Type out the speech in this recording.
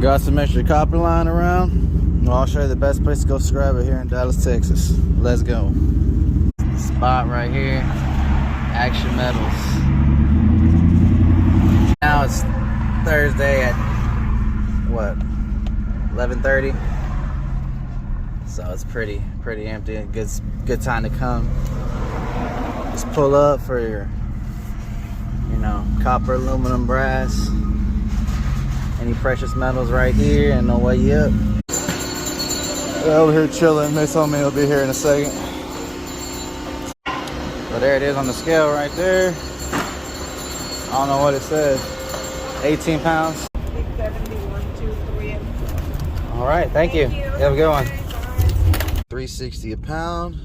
Got some extra copper lying around. Well, I'll show you the best place to go scrap it here in Dallas, Texas. Let's go. The spot right here, Action Metals. Now it's Thursday at what, 11:30. So it's pretty empty. Good time to come. Just pull up for your, copper, aluminum, brass, any precious metals right here, and no way up. They're over here chilling. They told me they'll be here in a second. So there it is on the scale right there. I don't know what it says. 18 pounds. 7123. All right, thank you. You have a good one. 360 a pound.